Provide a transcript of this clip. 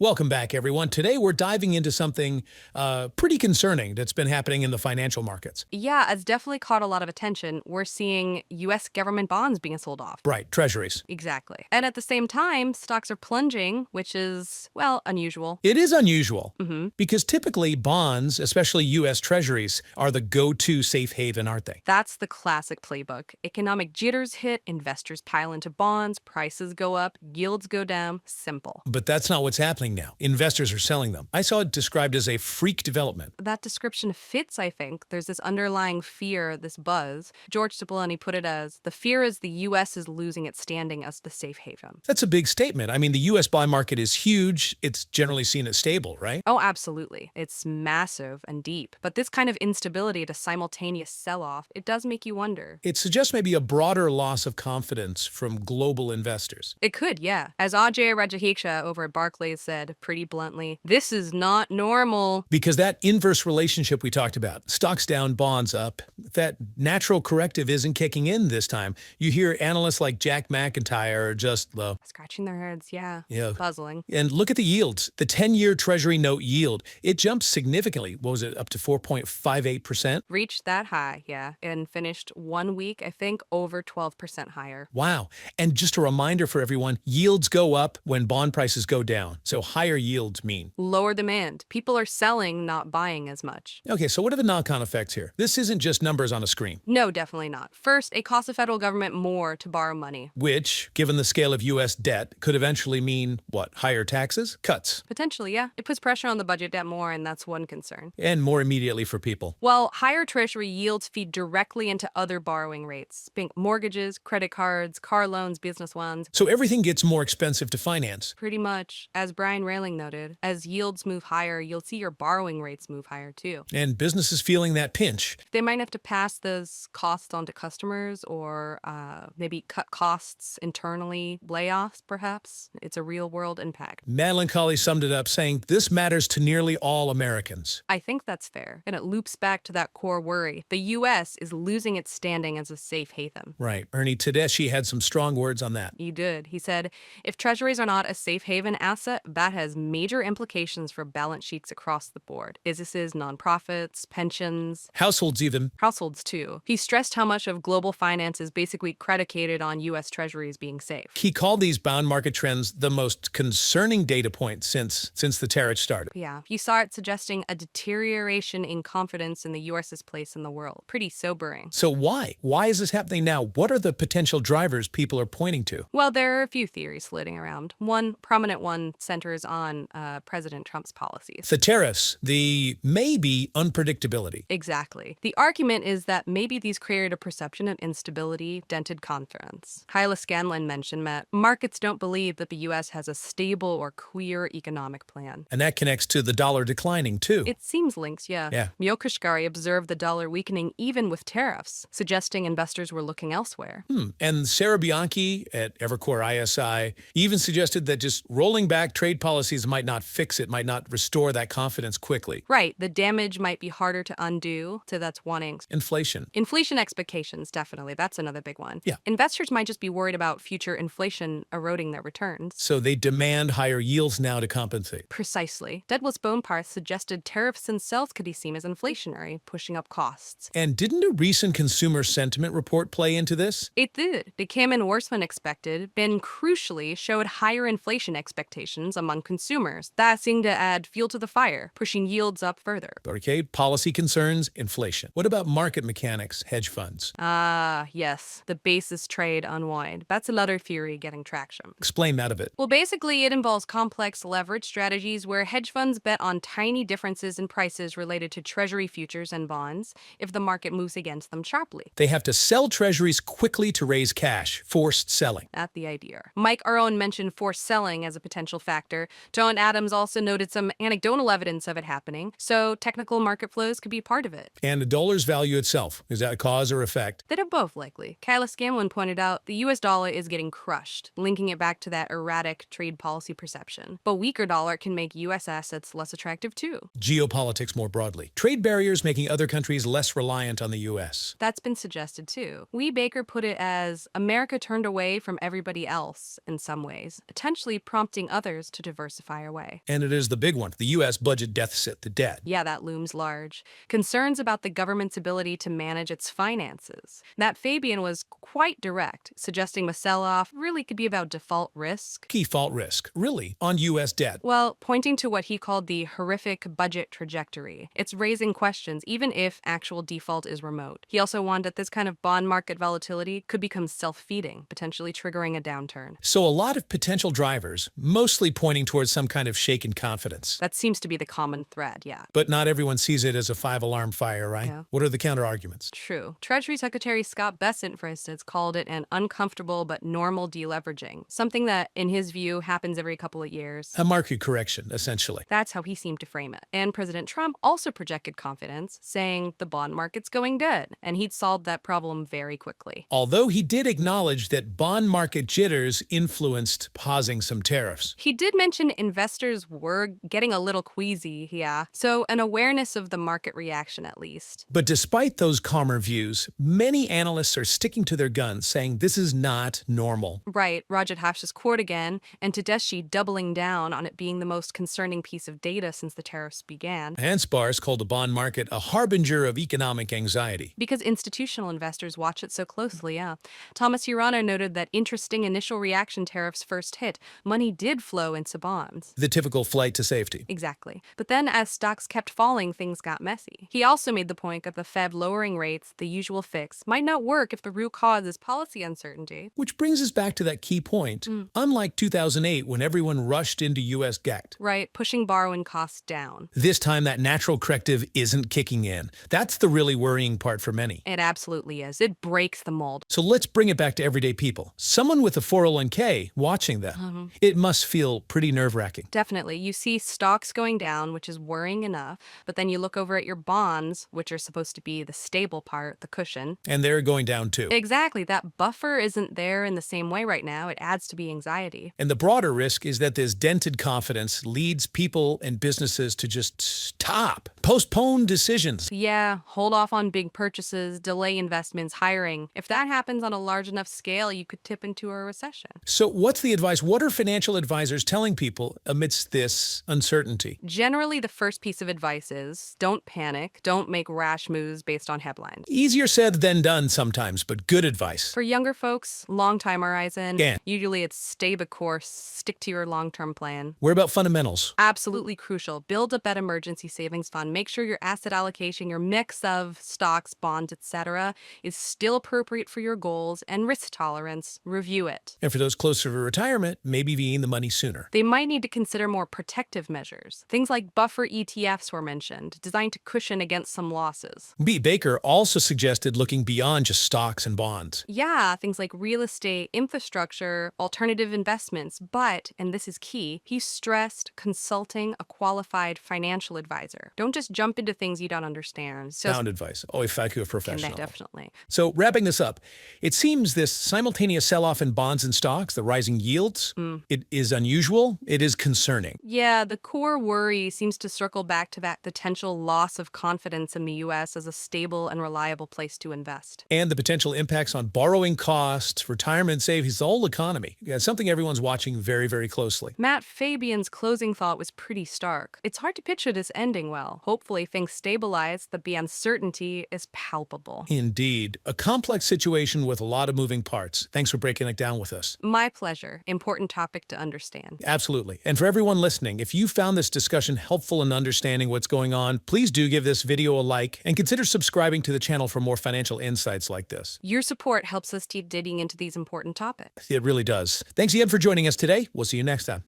Welcome back, everyone. Today, we're diving into something pretty concerning that's been happening in the financial markets. Yeah, it's definitely caught a lot of attention. We're seeing US government bonds being sold off. Right, treasuries. Exactly. And at the same time, stocks are plunging, which is, well, unusual. It is unusual hmm because typically bonds, especially U.S. treasuries, are the go-to safe haven, aren't they? That's the classic playbook. Economic jitters hit, investors pile into bonds, prices go up, yields go down. Simple. But that's not what's happening now. Investors are selling them. I saw it described as a freak development. That description fits, I think. There's this underlying fear, this buzz. George Cipollone put it as, the fear is the U.S. is losing its standing as the safe haven. That's a big statement. I mean, the U.S. bond market is huge. It's generally seen as stable, right? Oh, absolutely. It's massive and deep. But this kind of instability to simultaneous sell-off, it does make you wonder. It suggests maybe a broader loss of confidence from global investors. It could, yeah. As Ajay Rajahiksha over at Barclays said pretty bluntly, this is not normal. Because that inverse relationship we talked about, stocks down, bonds up, that natural corrective isn't kicking in this time. You hear analysts like Jack McIntyre are just low. Scratching their heads, yeah. Yeah. Puzzling. And look at the yields. The 10-year Treasury note yield, it jumped significantly. What was it, up to 4.58%? Reached that high, yeah, and finished 1 week, I think, over 12% higher. Wow. And just a reminder for everyone, yields go up when bond prices go down. So higher yields mean. Lower demand. People are selling, not buying as much. Okay, so what are the knock-on effects here? This isn't just numbers on a screen. No, definitely not. First, it costs the federal government more to borrow money. Which, given the scale of U.S. debt, could eventually mean, what, higher taxes? Cuts. Potentially, yeah. It puts pressure on the budget debt more, and that's one concern. And more immediately for people. Well, higher Treasury yields feed directly into other borrowing rates. Think mortgages, credit cards, car loans, business ones. So everything gets more expensive to finance. Pretty much. As Brian Railing noted, as yields move higher, you'll see your borrowing rates move higher too. And businesses feeling that pinch. They might have to pass those costs on to customers or maybe cut costs internally, layoffs perhaps. It's a real world impact. Madeline Colley summed it up saying, this matters to nearly all Americans. I think that's fair. And it loops back to that core worry. The U.S. is losing its standing as a safe haven. Right. Ernie Tedeschi had some strong words on that. He did. He said, if treasuries are not a safe haven asset, that has major implications for balance sheets across the board. Businesses, nonprofits, pensions. Households even. Households, too. He stressed how much of global finance is basically predicated on U.S. treasuries being safe. He called these bond market trends the most concerning data point since the tariff started. Yeah, he saw it suggesting a deterioration in confidence in the U.S.'s place in the world. Pretty sobering. So why? Why is this happening now? What are the potential drivers people are pointing to? Well, there are a few theories floating around. One prominent one centers on President Trump's policies. The tariffs, the maybe unpredictability. Exactly. The argument is that maybe these created a perception of instability, dented confidence. Kyla Scanlon mentioned that markets don't believe that the U.S. has a stable or clear economic plan. And that connects to the dollar declining, too. It seems linked, yeah. Mio Kashkari observed the dollar weakening even with tariffs, suggesting investors were looking elsewhere. And Sarah Bianchi at Evercore ISI even suggested that just rolling back trade policies might not fix it, might not restore that confidence quickly. Right. The damage might be harder to undo, so that's one angst. Inflation. Inflation expectations, definitely. That's another big one. Yeah. Investors might just be worried about future inflation eroding their returns. So they demand higher yields now to compensate. Precisely. Deadwood Boneparth suggested tariffs themselves could be seen as inflationary, pushing up costs. And didn't a recent consumer sentiment report play into this? It did. It came in worse than expected, and crucially showed higher inflation expectations among consumers. That seemed to add fuel to the fire, pushing yields up further. Okay, policy concerns, inflation. What about market mechanics, hedge funds? Ah, yes. The basis trade unwind. That's another theory getting traction. Explain that a bit. Well, basically, it involves complex leverage strategies where hedge funds bet on tiny differences in prices related to Treasury futures and bonds if the market moves against them sharply. They have to sell treasuries quickly to raise cash, forced selling. That's the idea. Mike Arone mentioned forced selling as a potential factor. John Adams also noted some anecdotal evidence of it happening, so technical market flows could be part of it. And the dollar's value itself, is that a cause or effect? They're both likely. Kyla Scanlon pointed out the U.S. dollar is getting crushed, linking it back to that erratic trade policy perception. But weaker dollar can make U.S. assets less attractive too. Geopolitics more broadly. Trade barriers making other countries less reliant on the U.S. That's been suggested too. Lee Baker put it as America turned away from everybody else in some ways, potentially prompting others to diversify away. And it is the big one, the U.S. budget deficit, the debt. Yeah, that looms large. Concerns about the government's ability to manage its finances. Matt Fabian was quite direct, suggesting a sell-off really could be about default risk. Key fault risk, really, on U.S. debt. Well, pointing to what he called the horrific budget trajectory. It's raising questions, even if actual default is remote. He also warned that this kind of bond market volatility could become self-feeding, potentially triggering a downturn. So a lot of potential drivers, mostly pointing towards some kind of shaken confidence. That seems to be the common thread, yeah. But not everyone sees it as a five-alarm fire, right? Yeah. What are the counter-arguments? True. Treasury Secretary Scott Bessent, for instance, called it an uncomfortable but normal deleveraging, something that, in his view, happens every couple of years. A market correction, essentially. That's how he seemed to frame it. And President Trump also projected confidence, saying the bond market's going good, and he'd solved that problem very quickly. Although he did acknowledge that bond market jitters influenced pausing some tariffs. He did mention investors were getting a little queasy, yeah, so an awareness of the market reaction at least. But despite those calmer views, many analysts are sticking to their guns, saying this is not normal. Right, Rajat Hafsh's quote again, and Tedeschi doubling down on it being the most concerning piece of data since the tariffs began. And Spars called the bond market a harbinger of economic anxiety. Because institutional investors watch it so closely, yeah. Thomas Urano noted that interesting initial reaction tariffs first hit, money did flow into bonds. The typical flight to safety. Exactly. But then as stocks kept falling, things got messy. He also made the point that the Fed lowering rates, the usual fix, might not work if the root cause is policy uncertainty. Which brings us back to that key point. Unlike 2008, when everyone rushed into U.S. GACT. Right, pushing borrowing costs down. This time, that natural corrective isn't kicking in. That's the really worrying part for many. It absolutely is. It breaks the mold. So let's bring it back to everyday people. Someone with a 401k watching them. It must feel pretty nerve-wracking. Definitely. You see stocks going down, which is worrying enough, but then you look over at your bonds, which are supposed to be the stable part, the cushion. And they're going down too. Exactly. That buffer isn't there in the same way right now. It adds to the anxiety. And the broader risk is that this dented confidence leads people and businesses to just stop, postpone decisions. Yeah, hold off on big purchases, delay investments, hiring. If that happens on a large enough scale, you could tip into a recession. So what's the advice? What are financial advisors telling people amidst this uncertainty? Generally, the first piece of advice is don't panic, don't make rash moves based on headlines. Easier said than done sometimes, but good advice. For younger folks, long time horizon, Yeah. usually it's stay the course, stick to your long-term plan. Where about fundamentals? Absolutely crucial. Build up that emergency savings fund. Make sure your asset allocation, your mix of stocks, bonds, etc., is still appropriate for your goals and risk tolerance. Review it. And for those closer to retirement, maybe being the money sooner. They might need to consider more protective measures. Things like buffer ETFs were mentioned, designed to cushion against some losses. B. Baker also suggested looking beyond just stocks and bonds. Yeah, things like real estate, infrastructure, alternative investments, but, and this is key, he stressed consulting a qualified financial advisor. Don't just jump into things you don't understand. Sound advice. Oh, if I could, a professional. Definitely. So wrapping this up, it seems this simultaneous sell-off in bonds and stocks, the rising yields, it is unusual, it is concerning. Yeah, the core worry seems to circle back to that potential loss of confidence in the U.S. as a stable and reliable place to invest. And the potential impacts on borrowing costs, retirement savings, the whole economy. Yeah, it's something everyone's watching very, very closely. Matt Fabian's closing thought was pretty stark. It's hard to picture this ending well. Hopefully things stabilize, but the uncertainty is palpable. Indeed. A complex situation with a lot of moving parts. Thanks for breaking it down with us. My pleasure. Important topic to understand. Absolutely. And for everyone listening, if you found this discussion helpful in understanding what's going on, please do give this video a like and consider subscribing to the channel for more financial insights like this. Your support helps us keep digging into these important topics. It really does. Thanks again for joining us today. We'll see you next time.